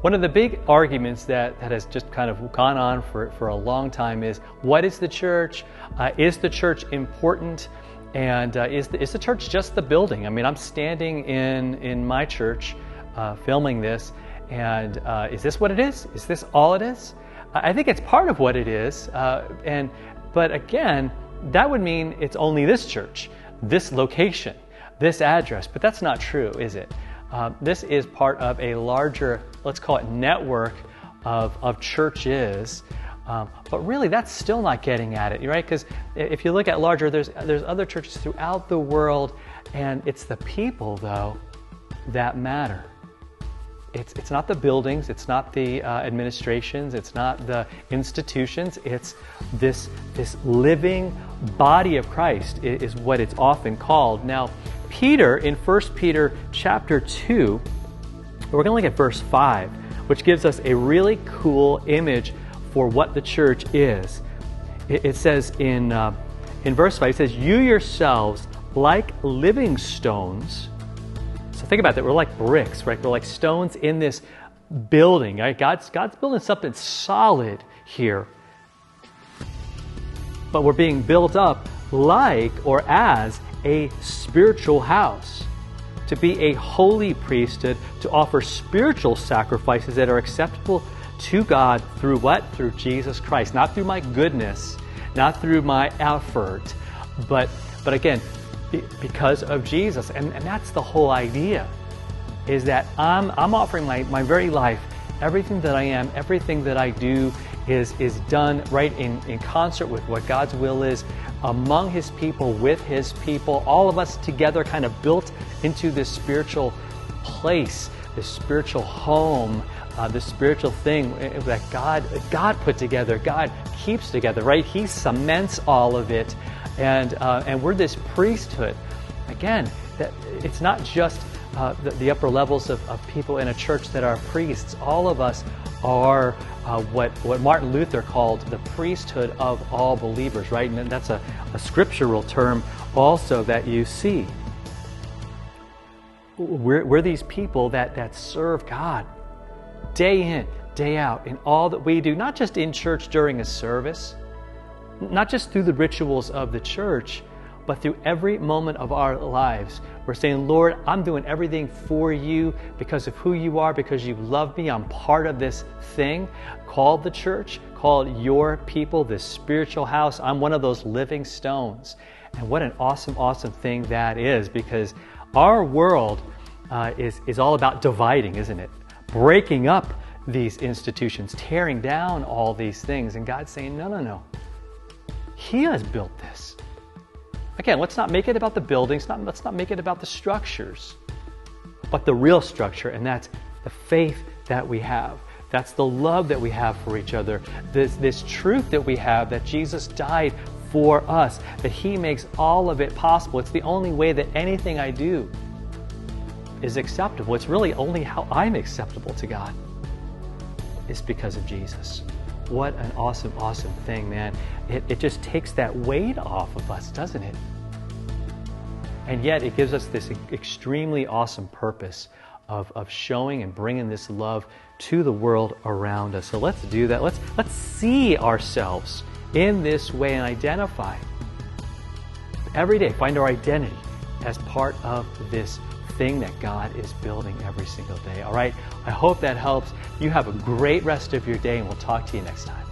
One of the big arguments that has just kind of gone on for a long time is, what is the church? Is the church important? And is the church just the building? I mean, I'm standing in my church filming this, and is this what it is? Is this all it is? I think it's part of what it is, but again, that would mean it's only this church, this location, this address, but that's not true, is it? This is part of a larger, let's call it network of churches, but really that's still not getting at it, right? Because if you look at larger, there's other churches throughout the world, and it's the people, though, that matter. It's not the buildings, it's not the administrations, it's not the institutions, it's this living body of Christ is what it's often called. Now, Peter, in 1 Peter chapter 2, we're going to look at verse 5, which gives us a really cool image for what the church is. It says in verse 5, it says, "You yourselves, like living stones." So think about that. We're like bricks, right? We're like stones in this building, right? God's building something solid here. But we're being built up like or as a spiritual house, to be a holy priesthood, to offer spiritual sacrifices that are acceptable to God through what? Through Jesus Christ. Not through my goodness, not through my effort, but again, because of Jesus. And that's the whole idea, is that I'm offering my very life, everything that I am, everything that I do is done right in concert with what God's will is, among His people, with His people, all of us together kind of built into this spiritual place, this spiritual home, this spiritual thing that God put together, God keeps together, right? He cements all of it, and we're this priesthood. Again, that it's not just the upper levels of people in a church that are priests. All of us are what Martin Luther called the priesthood of all believers, right? And that's a scriptural term also that you see. We're these people that serve God day in, day out in all that we do, not just in church during a service, not just through the rituals of the church, but through every moment of our lives. We're saying, Lord, I'm doing everything for you because of who you are, because you love me. I'm part of this thing called the church, called your people, this spiritual house. I'm one of those living stones. And what an awesome, awesome thing that is, because our world is all about dividing, isn't it? Breaking up these institutions, tearing down all these things. And God's saying, no. He has built this. Again, let's not make it about the buildings, let's not make it about the structures, but the real structure, and that's the faith that we have. That's the love that we have for each other. This truth that we have, that Jesus died for us, that He makes all of it possible. It's the only way that anything I do is acceptable. It's really only how I'm acceptable to God. It's because of Jesus. What an awesome, awesome thing, man. It just takes that weight off of us, doesn't it? And yet it gives us this extremely awesome purpose of showing and bringing this love to the world around us. So let's do that. Let's see ourselves in this way and identify. Every day, find our identity as part of this thing that God is building every single day. All right? I hope that helps. You have a great rest of your day, and we'll talk to you next time.